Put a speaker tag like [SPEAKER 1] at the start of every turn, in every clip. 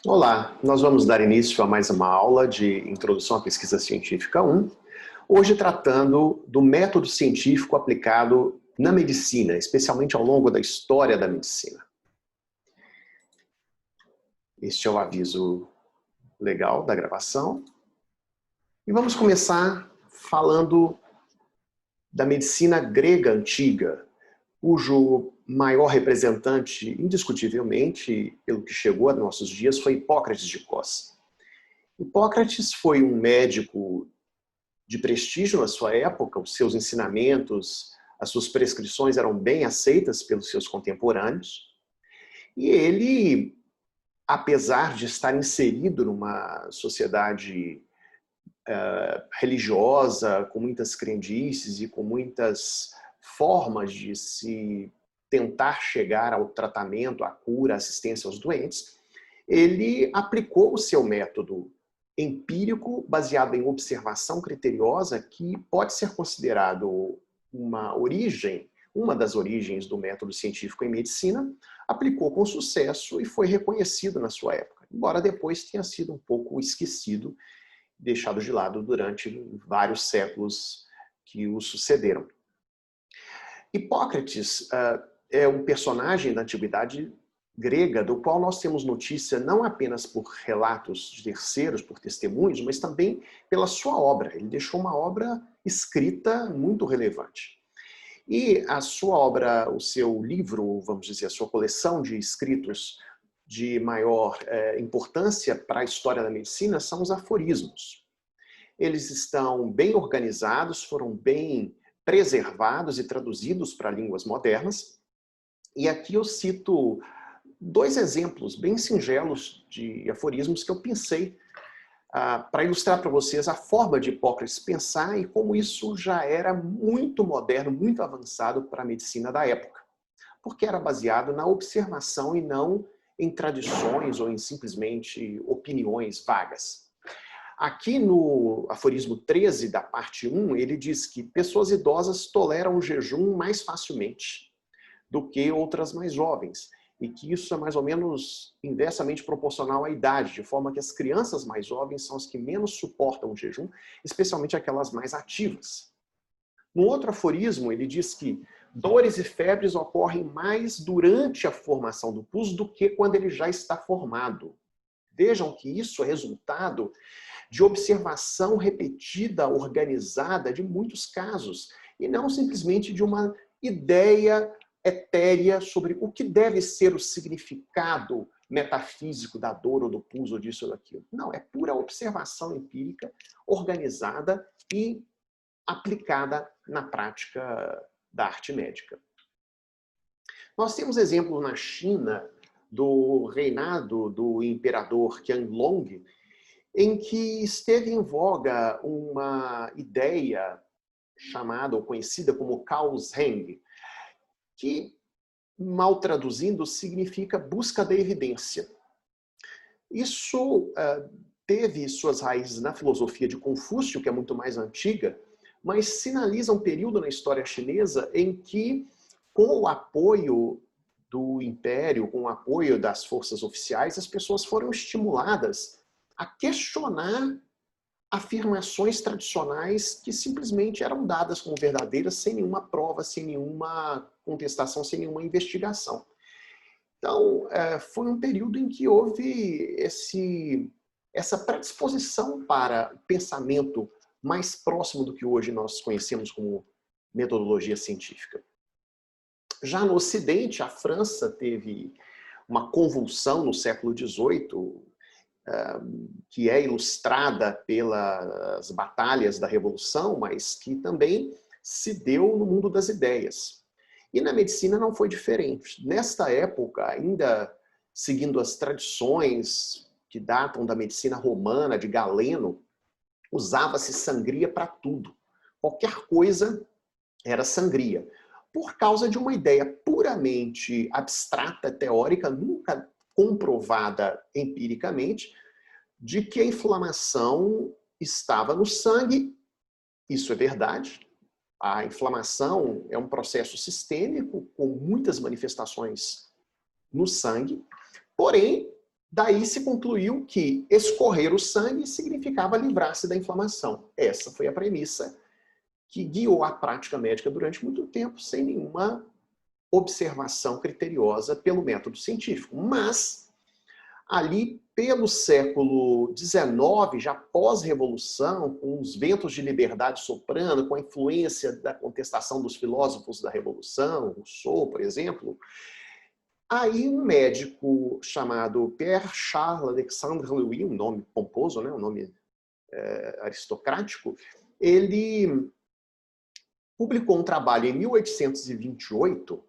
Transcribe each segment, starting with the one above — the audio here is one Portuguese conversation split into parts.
[SPEAKER 1] Olá, nós vamos dar início a mais uma aula de Introdução à Pesquisa Científica 1, hoje tratando do método científico aplicado na medicina, especialmente ao longo da história da medicina. Este é o aviso legal da gravação. E vamos começar falando da medicina grega antiga, cujo maior representante, indiscutivelmente, pelo que chegou a nossos dias, foi Hipócrates de Cos. Hipócrates foi um médico de prestígio na sua época, os seus ensinamentos, as suas prescrições eram bem aceitas pelos seus contemporâneos, e ele, apesar de estar inserido numa sociedade religiosa, com muitas crendices e com muitas formas de se tentar chegar ao tratamento, à cura, à assistência aos doentes, ele aplicou o seu método empírico, baseado em observação criteriosa, que pode ser considerado uma das origens do método científico em medicina, aplicou com sucesso e foi reconhecido na sua época, embora depois tenha sido um pouco esquecido, deixado de lado durante vários séculos que o sucederam. Hipócrates é um personagem da antiguidade grega, do qual nós temos notícia não apenas por relatos de terceiros, por testemunhos, mas também pela sua obra. Ele deixou uma obra escrita muito relevante. E a sua obra, o seu livro, vamos dizer, a sua coleção de escritos de maior importância para a história da medicina são os aforismos. Eles estão bem organizados, foram bem preservados e traduzidos para línguas modernas. E aqui eu cito dois exemplos bem singelos de aforismos que eu pensei para ilustrar para vocês a forma de Hipócrates pensar e como isso já era muito moderno, muito avançado para a medicina da época. Porque era baseado na observação e não em tradições ou em simplesmente opiniões vagas. Aqui no aforismo 13 da parte 1, ele diz que pessoas idosas toleram o jejum mais facilmente do que outras mais jovens, e que isso é mais ou menos inversamente proporcional à idade, de forma que as crianças mais jovens são as que menos suportam o jejum, especialmente aquelas mais ativas. No outro aforismo, ele diz que dores e febres ocorrem mais durante a formação do pus do que quando ele já está formado. Vejam que isso é resultado de observação repetida, organizada de muitos casos, e não simplesmente de uma ideia etérea sobre o que deve ser o significado metafísico da dor ou do pulso ou disso ou daquilo. Não, é pura observação empírica, organizada e aplicada na prática da arte médica. Nós temos exemplos na China do reinado do imperador Qianlong, em que esteve em voga uma ideia chamada ou conhecida como Kaosheng, que, mal traduzindo, significa busca da evidência. Isso teve suas raízes na filosofia de Confúcio, que é muito mais antiga, mas sinaliza um período na história chinesa em que, com o apoio do império, com o apoio das forças oficiais, as pessoas foram estimuladas a questionar afirmações tradicionais que simplesmente eram dadas como verdadeiras sem nenhuma prova, sem nenhuma contestação, sem nenhuma investigação. Então, foi um período em que houve essa predisposição para pensamento mais próximo do que hoje nós conhecemos como metodologia científica. Já no Ocidente, a França teve uma convulsão no século XVIII, que é ilustrada pelas batalhas da Revolução, mas que também se deu no mundo das ideias. E na medicina não foi diferente. Nesta época, ainda seguindo as tradições que datam da medicina romana, de Galeno, usava-se sangria para tudo. Qualquer coisa era sangria. Por causa de uma ideia puramente abstrata, teórica, nunca comprovada empiricamente, de que a inflamação estava no sangue. Isso é verdade. A inflamação é um processo sistêmico com muitas manifestações no sangue. Porém, Daí se concluiu que escorrer o sangue significava livrar-se da inflamação. Essa foi a premissa que guiou a prática médica durante muito tempo, sem nenhuma observação criteriosa pelo método científico. Mas, ali pelo século XIX, já pós-revolução, com os ventos de liberdade soprando, com a influência da contestação dos filósofos da Revolução, Rousseau, por exemplo, aí um médico chamado Pierre Charles Alexandre Louis, um nome pomposo, né, um nome aristocrático, ele publicou um trabalho em 1828,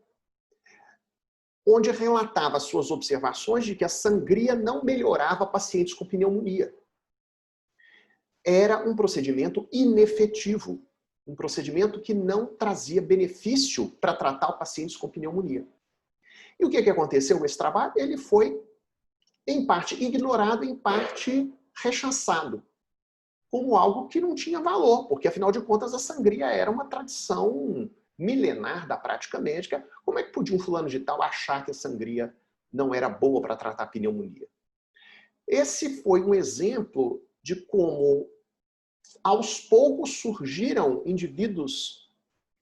[SPEAKER 1] onde relatava suas observações de que a sangria não melhorava pacientes com pneumonia. Era um procedimento inefetivo, um procedimento que não trazia benefício para tratar pacientes com pneumonia. E o que aconteceu com esse trabalho? Ele foi, em parte, ignorado, em parte, rechaçado, como algo que não tinha valor, porque, afinal de contas, a sangria era uma tradição milenar da prática médica. Como é que podia um fulano de tal achar que a sangria não era boa para tratar pneumonia? Esse foi um exemplo de como, aos poucos, surgiram indivíduos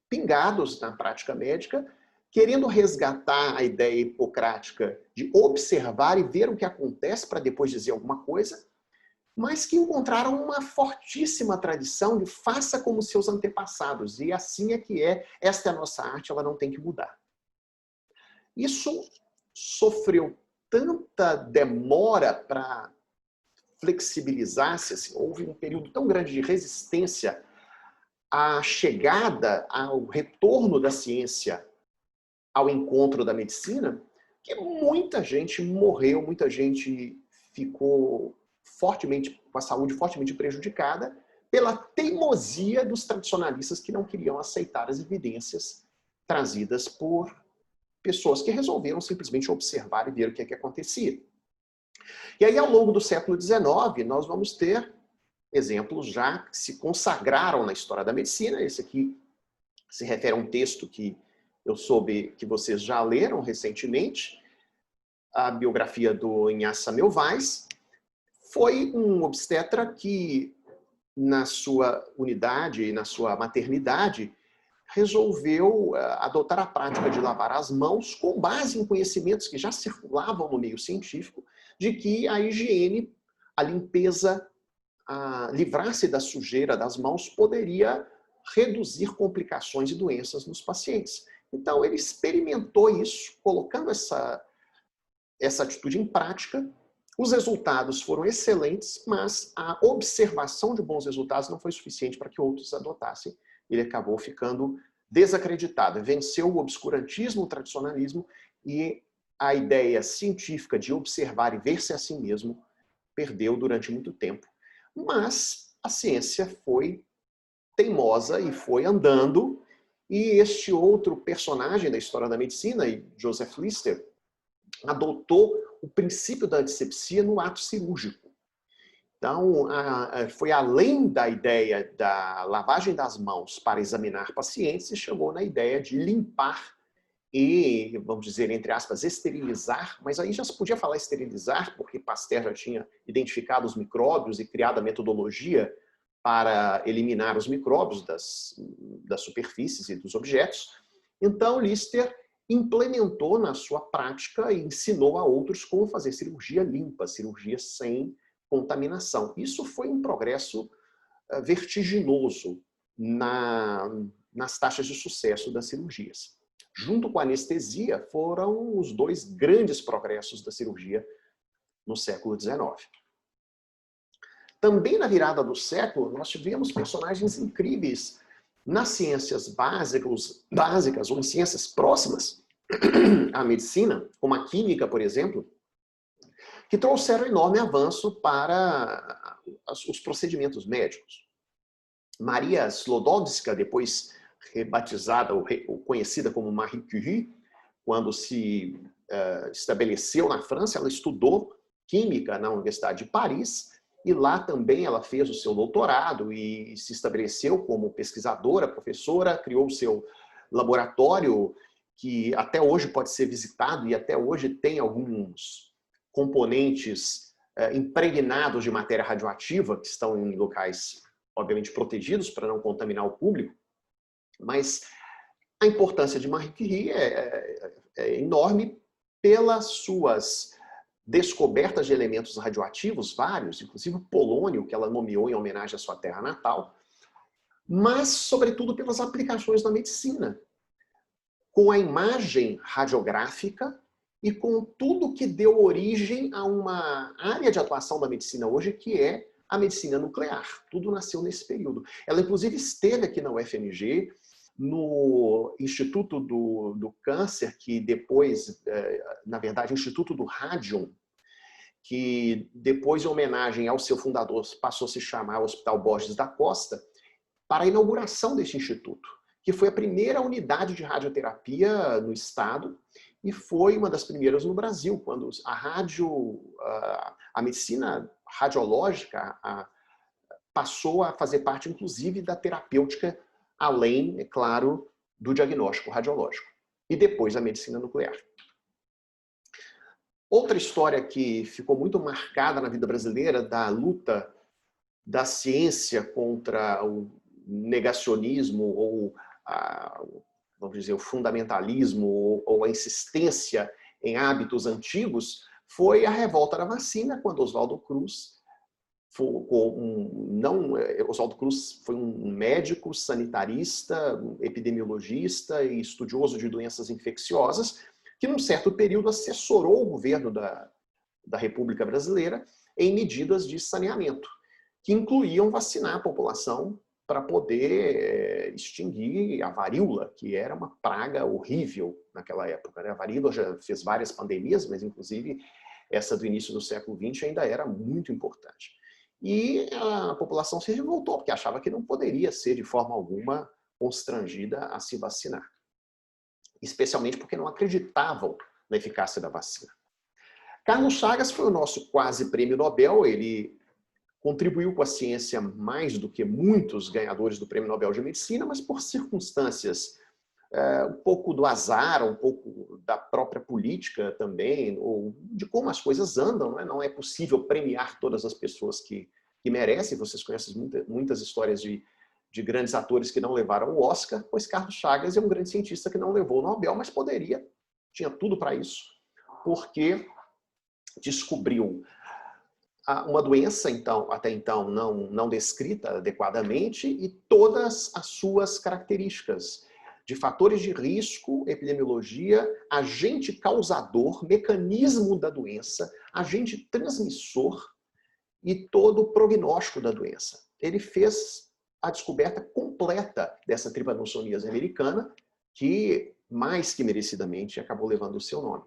[SPEAKER 1] pingados na prática médica, querendo resgatar a ideia hipocrática de observar e ver o que acontece para depois dizer alguma coisa, mas que encontraram uma fortíssima tradição de faça como seus antepassados. E assim é que é. Esta é a nossa arte, ela não tem que mudar. Isso sofreu tanta demora para flexibilizar-se, assim, houve um período tão grande de resistência à chegada, ao retorno da ciência ao encontro da medicina, que muita gente morreu, muita gente ficou fortemente, com a saúde fortemente prejudicada pela teimosia dos tradicionalistas que não queriam aceitar as evidências trazidas por pessoas que resolveram simplesmente observar e ver o que acontecia. E aí, ao longo do século XIX, nós vamos ter exemplos já que se consagraram na história da medicina. Esse aqui se refere a um texto que eu soube que vocês já leram recentemente, a biografia do Ignaz Semmelweis. Foi um obstetra que, na sua unidade e na sua maternidade, resolveu adotar a prática de lavar as mãos com base em conhecimentos que já circulavam no meio científico, de que a higiene, a limpeza, livrar-se da sujeira das mãos poderia reduzir complicações e doenças nos pacientes. Então, ele experimentou isso, colocando essa atitude em prática. Os resultados foram excelentes, mas a observação de bons resultados não foi suficiente para que outros adotassem. Ele acabou ficando desacreditado. Venceu o obscurantismo, o tradicionalismo, e a ideia científica de observar e ver-se a si mesmo perdeu durante muito tempo. Mas a ciência foi teimosa e foi andando, e este outro personagem da história da medicina, Joseph Lister, adotou o princípio da antisepsia no ato cirúrgico. Então, foi além da ideia da lavagem das mãos para examinar pacientes, e chegou na ideia de limpar e, vamos dizer, entre aspas, esterilizar, mas aí já se podia falar esterilizar, porque Pasteur já tinha identificado os micróbios e criado a metodologia para eliminar os micróbios das superfícies e dos objetos. Então, Lister implementou na sua prática e ensinou a outros como fazer cirurgia limpa, cirurgia sem contaminação. Isso foi um progresso vertiginoso nas taxas de sucesso das cirurgias. Junto com a anestesia, foram os dois grandes progressos da cirurgia no século XIX. Também na virada do século, nós tivemos personagens incríveis nas ciências básicas ou em ciências próximas à medicina, como a química, por exemplo, que trouxeram enorme avanço para os procedimentos médicos. Maria Sklodowska, depois rebatizada ou conhecida como Marie Curie, quando se estabeleceu na França, ela estudou química na Universidade de Paris, e lá também ela fez o seu doutorado e se estabeleceu como pesquisadora, professora, criou o seu laboratório, que até hoje pode ser visitado e até hoje tem alguns componentes impregnados de matéria radioativa, que estão em locais, obviamente, protegidos para não contaminar o público, mas a importância de Marie Curie é enorme pelas suas descobertas de elementos radioativos, vários, inclusive o polônio, que ela nomeou em homenagem à sua terra natal, mas, sobretudo, pelas aplicações na medicina, com a imagem radiográfica e com tudo que deu origem a uma área de atuação da medicina hoje, que é a medicina nuclear. Tudo nasceu nesse período. Ela, inclusive, esteve aqui na UFMG, no Instituto do Câncer, que depois, na verdade, o Instituto do Rádium, que depois, em homenagem ao seu fundador, passou a se chamar Hospital Borges da Costa, para a inauguração deste instituto, que foi a primeira unidade de radioterapia no estado e foi uma das primeiras no Brasil, quando a medicina radiológica passou a fazer parte, inclusive, da terapêutica, além, é claro, do diagnóstico radiológico. E depois a medicina nuclear. Outra história que ficou muito marcada na vida brasileira, da luta da ciência contra o negacionismo ou, vamos dizer, o fundamentalismo ou a insistência em hábitos antigos, foi a revolta da vacina, quando Oswaldo Cruz Oswaldo Cruz foi um médico, sanitarista, epidemiologista e estudioso de doenças infecciosas, que num certo período assessorou o governo da República Brasileira em medidas de saneamento, que incluíam vacinar a população para poder extinguir a varíola, que era uma praga horrível naquela época. A varíola já fez várias pandemias, mas inclusive essa do início do século XX ainda era muito importante. E a população se revoltou, porque achava que não poderia ser de forma alguma constrangida a se vacinar. Especialmente porque não acreditavam na eficácia da vacina. Carlos Chagas foi o nosso quase prêmio Nobel. Ele contribuiu com a ciência mais do que muitos ganhadores do Prêmio Nobel de Medicina, mas por circunstâncias, um pouco do azar, um pouco da própria política também, ou de como as coisas andam, né? Não é possível premiar todas as pessoas que merecem. Vocês conhecem muitas histórias de grandes atores que não levaram o Oscar, pois Carlos Chagas é um grande cientista que não levou o Nobel, mas poderia, tinha tudo para isso, porque descobriu uma doença até então não descrita adequadamente e todas as suas características de fatores de risco, epidemiologia, agente causador, mecanismo da doença, agente transmissor e todo o prognóstico da doença. Ele fez a descoberta completa dessa tripanossomíase americana, que, mais que merecidamente, acabou levando o seu nome.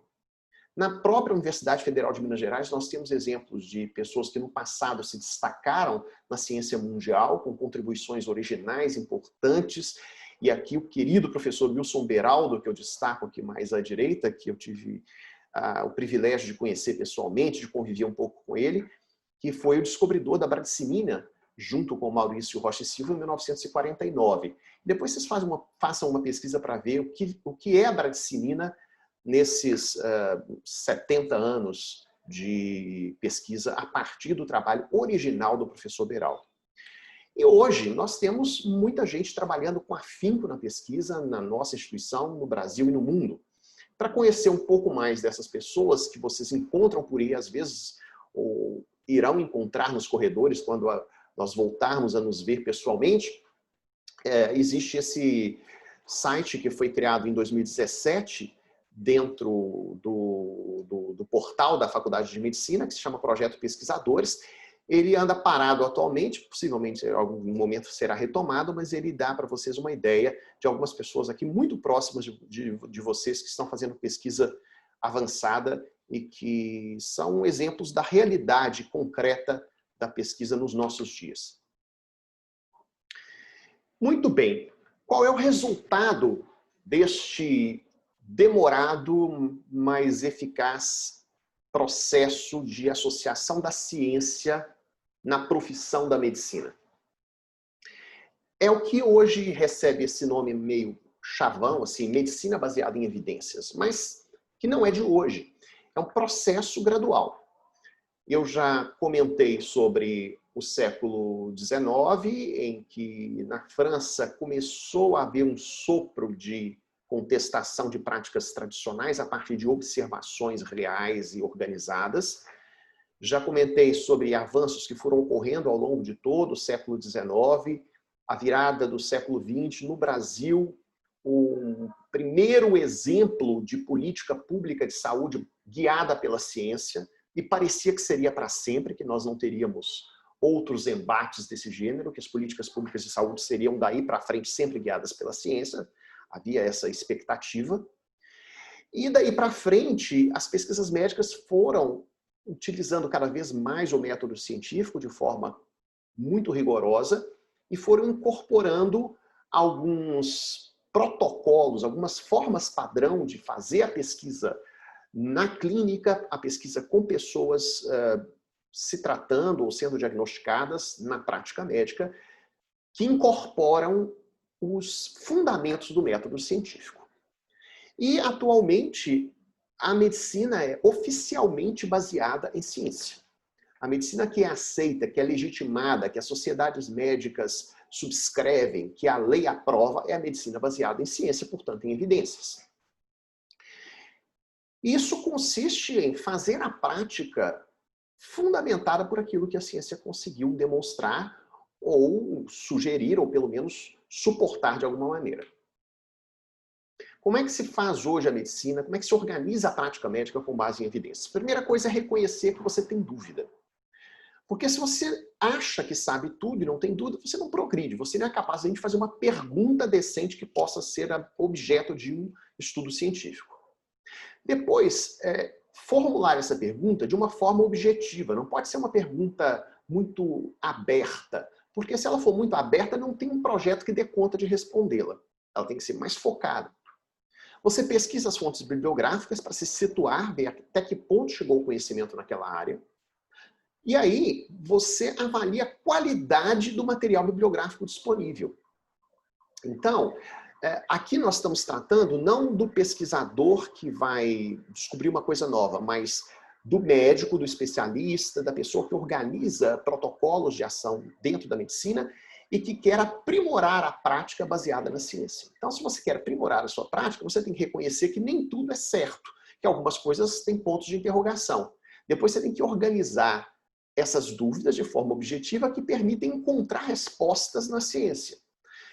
[SPEAKER 1] Na própria Universidade Federal de Minas Gerais, nós temos exemplos de pessoas que no passado se destacaram na ciência mundial, com contribuições originais, importantes. E aqui o querido professor Wilson Beraldo, que eu destaco aqui mais à direita, que eu tive o privilégio de conhecer pessoalmente, de conviver um pouco com ele, que foi o descobridor da bradicimina, junto com Maurício Rocha e Silva, em 1949. Depois vocês façam uma pesquisa para ver o que é a bradicimina nesses 70 anos de pesquisa a partir do trabalho original do professor Beraldo. E hoje nós temos muita gente trabalhando com afinco na pesquisa na nossa instituição, no Brasil e no mundo. Para conhecer um pouco mais dessas pessoas que vocês encontram por aí, às vezes, ou irão encontrar nos corredores quando nós voltarmos a nos ver pessoalmente, existe esse site que foi criado em 2017, dentro do portal da Faculdade de Medicina, que se chama Projeto Pesquisadores. Ele anda parado atualmente, possivelmente em algum momento será retomado, mas ele dá para vocês uma ideia de algumas pessoas aqui muito próximas de vocês que estão fazendo pesquisa avançada e que são exemplos da realidade concreta da pesquisa nos nossos dias. Muito bem. Qual é o resultado deste demorado, mas eficaz processo de associação da ciência na profissão da medicina? É o que hoje recebe esse nome meio chavão, assim, medicina baseada em evidências, mas que não é de hoje. É um processo gradual. Eu já comentei sobre o século XIX, em que na França começou a haver um sopro de contestação de práticas tradicionais a partir de observações reais e organizadas. Já comentei sobre avanços que foram ocorrendo ao longo de todo o século XIX, a virada do século XX no Brasil, o primeiro exemplo de política pública de saúde guiada pela ciência, e parecia que seria para sempre, que nós não teríamos outros embates desse gênero, que as políticas públicas de saúde seriam daí para frente sempre guiadas pela ciência. Havia essa expectativa. E daí para frente, as pesquisas médicas foram utilizando cada vez mais o método científico de forma muito rigorosa e foram incorporando alguns protocolos, algumas formas padrão de fazer a pesquisa na clínica, a pesquisa com pessoas se tratando ou sendo diagnosticadas na prática médica, que incorporam os fundamentos do método científico. E, atualmente, a medicina é oficialmente baseada em ciência. A medicina que é aceita, que é legitimada, que as sociedades médicas subscrevem, que a lei aprova, é a medicina baseada em ciência, portanto, em evidências. Isso consiste em fazer a prática fundamentada por aquilo que a ciência conseguiu demonstrar ou sugerir, ou pelo menos suportar de alguma maneira. Como é que se faz hoje a medicina? Como é que se organiza a prática médica com base em evidências? Primeira coisa é reconhecer que você tem dúvida. Porque se você acha que sabe tudo e não tem dúvida, você não progride, você não é capaz de fazer uma pergunta decente que possa ser objeto de um estudo científico. Depois, formular essa pergunta de uma forma objetiva. Não pode ser uma pergunta muito aberta, porque se ela for muito aberta, não tem um projeto que dê conta de respondê-la. Ela tem que ser mais focada. Você pesquisa as fontes bibliográficas para se situar, ver até que ponto chegou o conhecimento naquela área. E aí, você avalia a qualidade do material bibliográfico disponível. Então, aqui nós estamos tratando não do pesquisador que vai descobrir uma coisa nova, mas do médico, do especialista, da pessoa que organiza protocolos de ação dentro da medicina e que quer aprimorar a prática baseada na ciência. Então, se você quer aprimorar a sua prática, você tem que reconhecer que nem tudo é certo, que algumas coisas têm pontos de interrogação. Depois você tem que organizar essas dúvidas de forma objetiva que permitem encontrar respostas na ciência.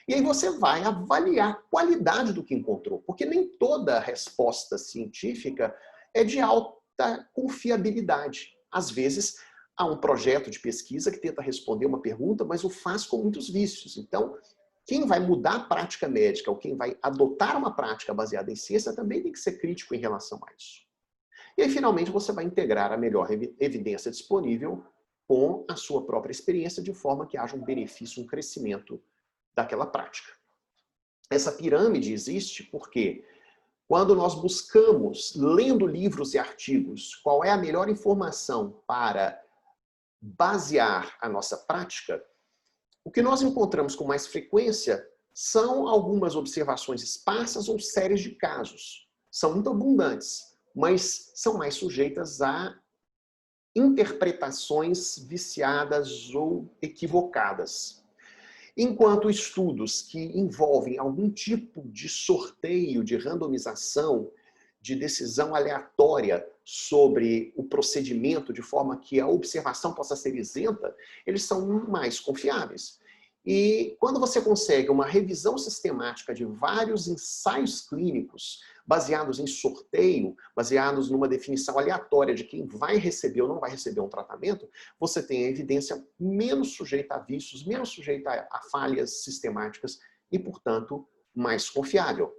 [SPEAKER 1] E aí você vai avaliar a qualidade do que encontrou, porque nem toda resposta científica é de alta confiabilidade. Às vezes, há um projeto de pesquisa que tenta responder uma pergunta, mas o faz com muitos vícios. Então, quem vai mudar a prática médica ou quem vai adotar uma prática baseada em ciência também tem que ser crítico em relação a isso. E aí, finalmente, você vai integrar a melhor evidência disponível com a sua própria experiência, de forma que haja um benefício, um crescimento daquela prática. Essa pirâmide existe porque quando nós buscamos, lendo livros e artigos, qual é a melhor informação para basear a nossa prática, o que nós encontramos com mais frequência são algumas observações esparsas ou séries de casos. São muito abundantes, mas são mais sujeitas a interpretações viciadas ou equivocadas. Enquanto estudos que envolvem algum tipo de sorteio, de randomização, de decisão aleatória sobre o procedimento, de forma que a observação possa ser isenta, eles são mais confiáveis. E quando você consegue uma revisão sistemática de vários ensaios clínicos, baseados em sorteio, baseados numa definição aleatória de quem vai receber ou não vai receber um tratamento, você tem a evidência menos sujeita a vícios, menos sujeita a falhas sistemáticas e, portanto, mais confiável.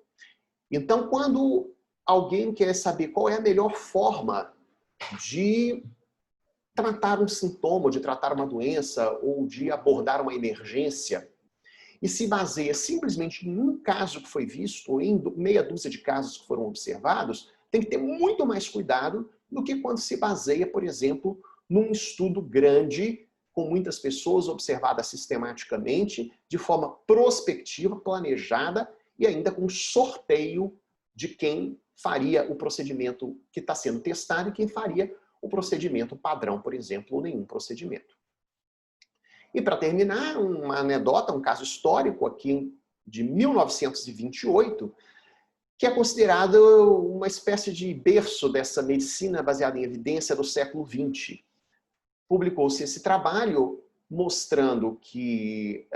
[SPEAKER 1] Então, quando alguém quer saber qual é a melhor forma de tratar um sintoma, de tratar uma doença ou de abordar uma emergência, e se baseia simplesmente em um caso que foi visto, ou em meia dúzia de casos que foram observados, tem que ter muito mais cuidado do que quando se baseia, por exemplo, num estudo grande, com muitas pessoas observadas sistematicamente, de forma prospectiva, planejada, e ainda com sorteio de quem faria o procedimento que está sendo testado e quem faria o procedimento padrão, por exemplo, ou nenhum procedimento. E para terminar, uma anedota, um caso histórico aqui de 1928, que é considerado uma espécie de berço dessa medicina baseada em evidência do século XX. Publicou-se esse trabalho mostrando que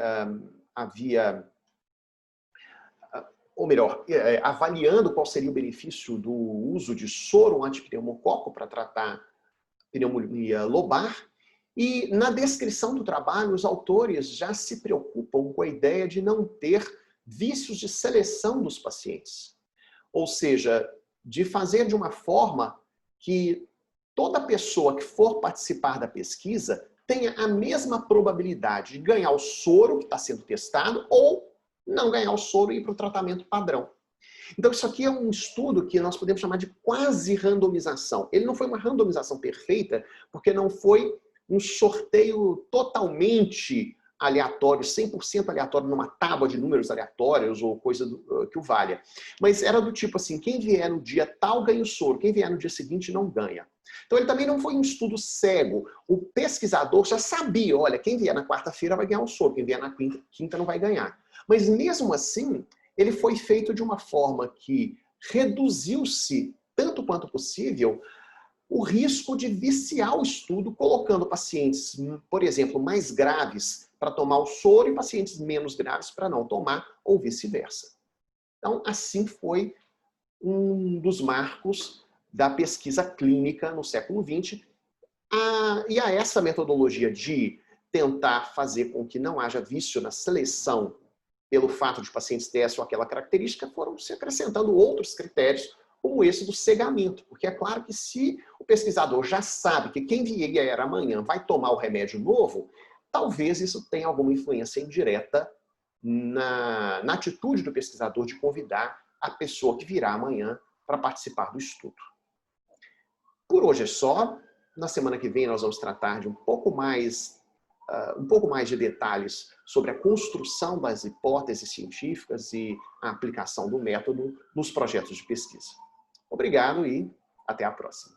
[SPEAKER 1] havia, ou melhor, avaliando qual seria o benefício do uso de soro antipneumococo para tratar pneumonia lobar. E na descrição do trabalho, os autores já se preocupam com a ideia de não ter vícios de seleção dos pacientes. Ou seja, de fazer de uma forma que toda pessoa que for participar da pesquisa tenha a mesma probabilidade de ganhar o soro que está sendo testado ou não ganhar o soro e ir para o tratamento padrão. Então isso aqui é um estudo que nós podemos chamar de quase randomização. Ele não foi uma randomização perfeita, porque não foi um sorteio totalmente aleatório, 100% aleatório, numa tábua de números aleatórios ou coisa que o valha. Mas era do tipo assim, quem vier no dia tal ganha o soro, quem vier no dia seguinte não ganha. Então ele também não foi um estudo cego. O pesquisador já sabia, olha, quem vier na quarta-feira vai ganhar o soro, quem vier na quinta não vai ganhar. Mas mesmo assim, ele foi feito de uma forma que reduziu-se, tanto quanto possível, o risco de viciar o estudo, colocando pacientes, por exemplo, mais graves para tomar o soro e pacientes menos graves para não tomar, ou vice-versa. Então, assim foi um dos marcos da pesquisa clínica no século XX. E a essa metodologia de tentar fazer com que não haja vício na seleção pelo fato de pacientes terem aquela característica, foram se acrescentando outros critérios, como esse do cegamento. Porque é claro que se o pesquisador já sabe que quem vier amanhã vai tomar o remédio novo, talvez isso tenha alguma influência indireta na atitude do pesquisador de convidar a pessoa que virá amanhã para participar do estudo. Por hoje é só. Na semana que vem nós vamos tratar de um pouco mais de detalhes sobre a construção das hipóteses científicas e a aplicação do método nos projetos de pesquisa. Obrigado e até a próxima.